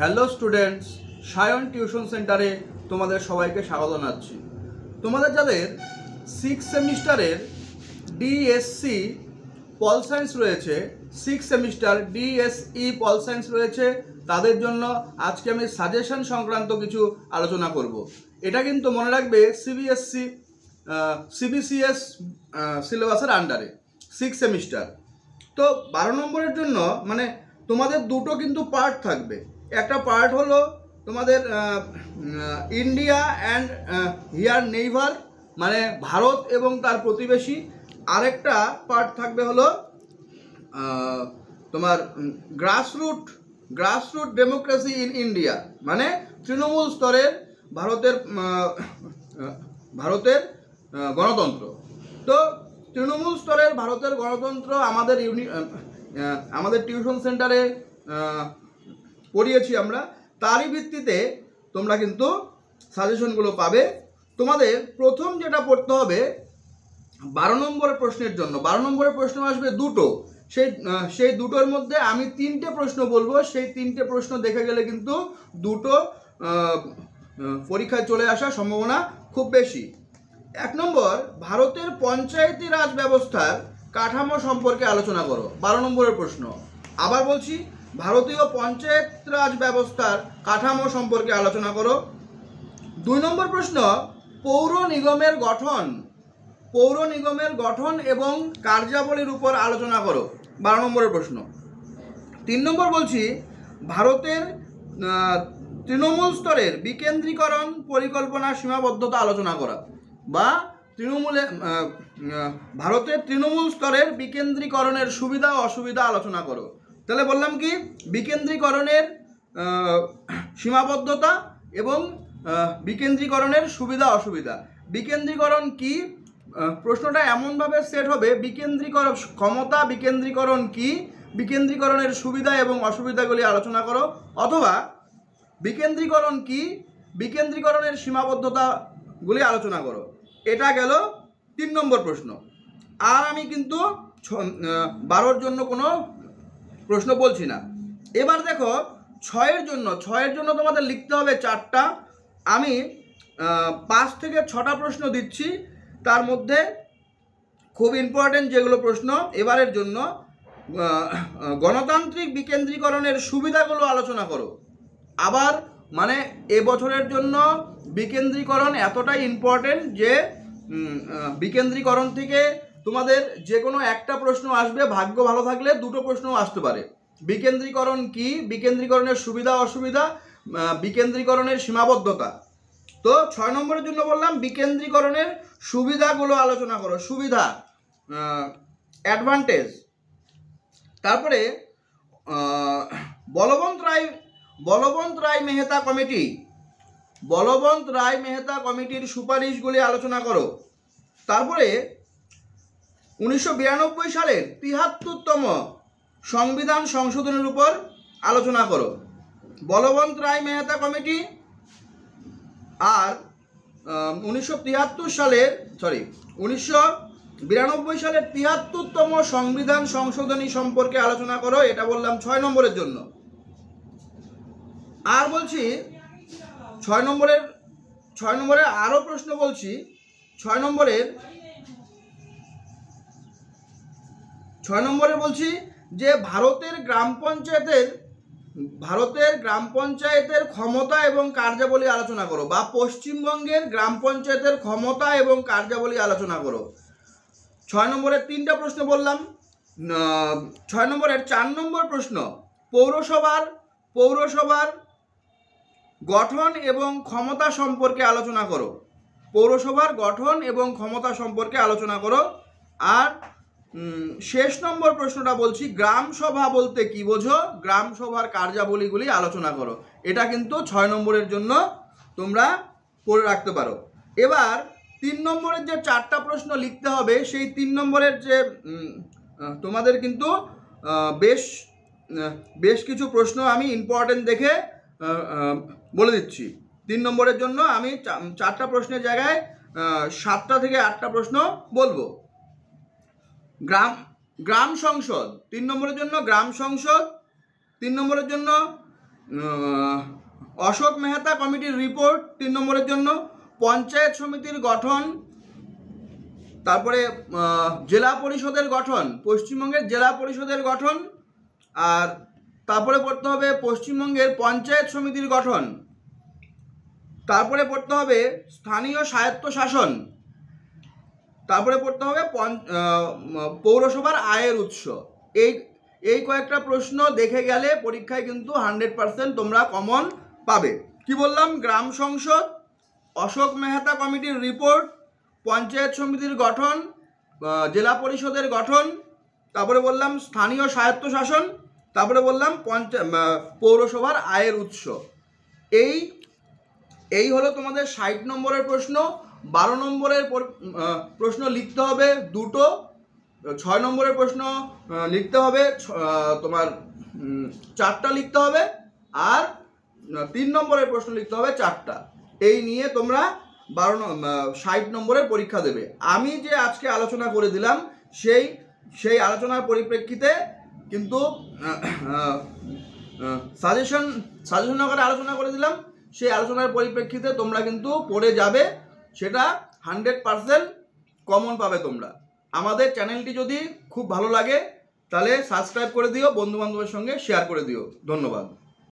Hello students, Sayan tuition সেন্টারে তোমাদের সবাইকে স্বাগত জানাচ্ছি। তোমাদের যাদের 6 সেমিস্টারের ডিএসসি পল সায়েন্স রয়েছে, 6 সেমিস্টার ডিএসই পল সায়েন্স রয়েছে, তাদের জন্য আজকে আমি সাজেশন সংক্রান্ত কিছু আলোচনা করব। এটা কিন্তু মনে রাখবে সিবিসিএস সিলেবাসের আন্ডারে 6 সেমিস্টার। তো 12 নম্বরের জন্য মানে তোমাদের দুটো কিন্তু পার্ট থাকবে। একটা পার্ট হলো তোমাদের ইন্ডিয়া অ্যান্ড হিয়ার নেইভার, মানে ভারত এবং তার প্রতিবেশী। আরেকটা পার্ট থাকবে হলো তোমার গ্রাসরুট ডেমোক্রেসি ইন ইন্ডিয়া, মানে তৃণমূল স্তরের ভারতের গণতন্ত্র। তো তৃণমূল স্তরের ভারতের গণতন্ত্র আমাদের টিউশন সেন্টারে পড়িয়েছি আমরা, তারই ভিত্তিতে তোমরা কিন্তু সাজেশনগুলো পাবে। তোমাদের প্রথম যেটা পড়তে হবে 12 নম্বরের প্রশ্নের জন্য। 12 নম্বরের প্রশ্ন আসবে দুটো, সেই দুটোর মধ্যে আমি 3টে প্রশ্ন বলবো। সেই 3টে প্রশ্ন দেখে গেলে কিন্তু দুটো পরীক্ষায় চলে আসার সম্ভাবনা খুব বেশি। 1 নম্বর, ভারতের পঞ্চায়েতি রাজ ব্যবস্থার কাঠামো সম্পর্কে আলোচনা করো। 12 নম্বরের প্রশ্ন। আবার বলছি, ভারতীয় পঞ্চায়েত রাজ ব্যবস্থার কাঠামো সম্পর্কে আলোচনা করো। 2 নম্বর প্রশ্ন, পৌর নিগমের গঠন এবং কার্যাবলীর উপর আলোচনা করো। 12 নম্বরের প্রশ্ন। 3 নম্বর বলছি, ভারতের তৃণমূল স্তরের বিকেন্দ্রীকরণ পরিকল্পনার সীমাবদ্ধতা আলোচনা করা, বা ভারতের তৃণমূল স্তরের বিকেন্দ্রীকরণের সুবিধা ও অসুবিধা আলোচনা করো। তাহলে বললাম কি, বিকেন্দ্রীকরণের সীমাবদ্ধতা এবং বিকেন্দ্রীকরণের সুবিধা অসুবিধা। বিকেন্দ্রীকরণ কি, প্রশ্নটা এমনভাবে সেট হবে, ক্ষমতা বিকেন্দ্রীকরণ কি, বিকেন্দ্রীকরণের সুবিধা এবং অসুবিধাগুলি আলোচনা করো। অথবা বিকেন্দ্রীকরণ কি, বিকেন্দ্রীকরণের সীমাবদ্ধতাগুলি আলোচনা করো। এটা গেল 3 নম্বর প্রশ্ন। আর আমি কিন্তু 12-র জন্য কোনো প্রশ্ন বলছি না। এবার দেখো 6-এর জন্য তোমাদের লিখতে হবে 4টা। আমি 5 থেকে 6টা প্রশ্ন দিচ্ছি। তার মধ্যে খুব ইম্পর্টেন্ট যেগুলো প্রশ্ন এবারের জন্য, গণতান্ত্রিক বিকেন্দ্রীকরণের সুবিধাগুলো আলোচনা করো। আবার মানে এবছরের জন্য বিকেন্দ্রীকরণ এতটাই ইম্পর্টেন্ট যে বিকেন্দ্রীকরণ থেকে তোমাদের যে কোনো একটা প্রশ্ন আসবে, ভাগ্য ভালো থাকলে 2টো প্রশ্নও আসতে পারে। বিকেন্দ্রীকরণ কি, বিকেন্দ্রীকরণের সুবিধা অসুবিধা, বিকেন্দ্রীকরণের সীমাবদ্ধতা। তো 6 নম্বরের জন্য বললাম বিকেন্দ্রীকরণের সুবিধাগুলো আলোচনা করো, সুবিধা, অ্যাডভান্টেজ। তারপরে বলবন্ত রায় মেহতা কমিটির সুপারিশগুলি আলোচনা করো। তারপরে 1992 সালের 73তম সংবিধান সংশোধনের উপর আলোচনা করো। বলবন্ত রায় মেহতা কমিটি আর 1992 সালের 73তম সংবিধান সংশোধনী সম্পর্কে আলোচনা করো। এটা বললাম 6 নম্বরের জন্য। আর বলছি 6 নম্বরের আরও প্রশ্ন বলছি। 6 নম্বরে বলছি যে ভারতের গ্রাম পঞ্চায়েতের ক্ষমতা এবং কার্যাবলী আলোচনা করো, বা পশ্চিমবঙ্গের গ্রাম পঞ্চায়েতের ক্ষমতা এবং কার্যাবলী আলোচনা করো। 6 নম্বরের 3টা প্রশ্ন বললাম। 6 নম্বরের 4 নম্বর প্রশ্ন, পৌরসভার গঠন এবং ক্ষমতা সম্পর্কে আলোচনা করো। পৌরসভার গঠন এবং ক্ষমতা সম্পর্কে আলোচনা করো। আর শেষ নম্বর প্রশ্নটা বলছি, গ্রাম সভা বলতে কি বোঝো, গ্রাম সভার কার্যাবলীগুলি আলোচনা করো। এটা কিন্তু 6 নম্বরের জন্য তোমরা পড়ে রাখতে পারো। এবার 3 নম্বরের যে 4টা প্রশ্ন লিখতে হবে, সেই 3 নম্বরের যে তোমাদের কিন্তু বেশ কিছু প্রশ্ন আমি ইম্পর্টেন্ট দেখে বলে দিচ্ছি। 3 নম্বরের জন্য আমি 4টা প্রশ্নের জায়গায় 7টা থেকে 8টা প্রশ্ন বলবো। গ্রাম সংসদ 3 নম্বরের জন্য, গ্রাম সংসদ 3 নম্বরের জন্য, অশোক মেহতা কমিটির রিপোর্ট 3 নম্বরের জন্য। পঞ্চায়েত সমিতির গঠন, তারপরে জেলা পরিষদের গঠন, পশ্চিমবঙ্গের জেলা পরিষদের গঠন, আর তারপরে পড়তে হবে পশ্চিমবঙ্গের পঞ্চায়েত সমিতির গঠন, তারপরে পড়তে হবে স্থানীয় স্বায়ত্তশাসন, তারপরে পড়তে হবে পৌরসভার আয়ের উৎস। এই কয়েকটা প্রশ্ন দেখে গেলে পরীক্ষায় কিন্তু 100% তোমরা কমন পাবে। কি বললাম? গ্রাম সংসদ, অশোক মেহতা কমিটির রিপোর্ট, পঞ্চায়েত সমিতির গঠন, জেলা পরিষদের গঠন, তারপরে বললাম স্থানীয় স্বায়ত্তশাসন, তারপরে বললাম পৌরসভার আয়ের উৎস। এই হলো তোমাদের 60 নম্বরের প্রশ্ন। 12 নম্বরের প্রশ্ন লিখতে হবে দুটো, 6 নম্বরের প্রশ্ন লিখতে হবে তোমার 4টা লিখতে হবে, আর 3 নম্বরের প্রশ্ন লিখতে হবে 4টা। এই নিয়ে তোমরা 60 নম্বরের পরীক্ষা দেবে। আমি যে আজকে আলোচনা করে দিলাম সেই আলোচনার পরিপ্রেক্ষিতে কিন্তু সাজেশন আকারে আলোচনা করে দিলাম, সেই আলোচনার পরিপ্রেক্ষিতে তোমরা কিন্তু পড়ে যাবে, সেটা 100% কমন পাবে তোমরা। আমাদের চ্যানেলটি যদি খুব ভালো লাগে তাহলে সাবস্ক্রাইব করে দিও, বন্ধু বান্ধবের সঙ্গে শেয়ার করে দিও। ধন্যবাদ।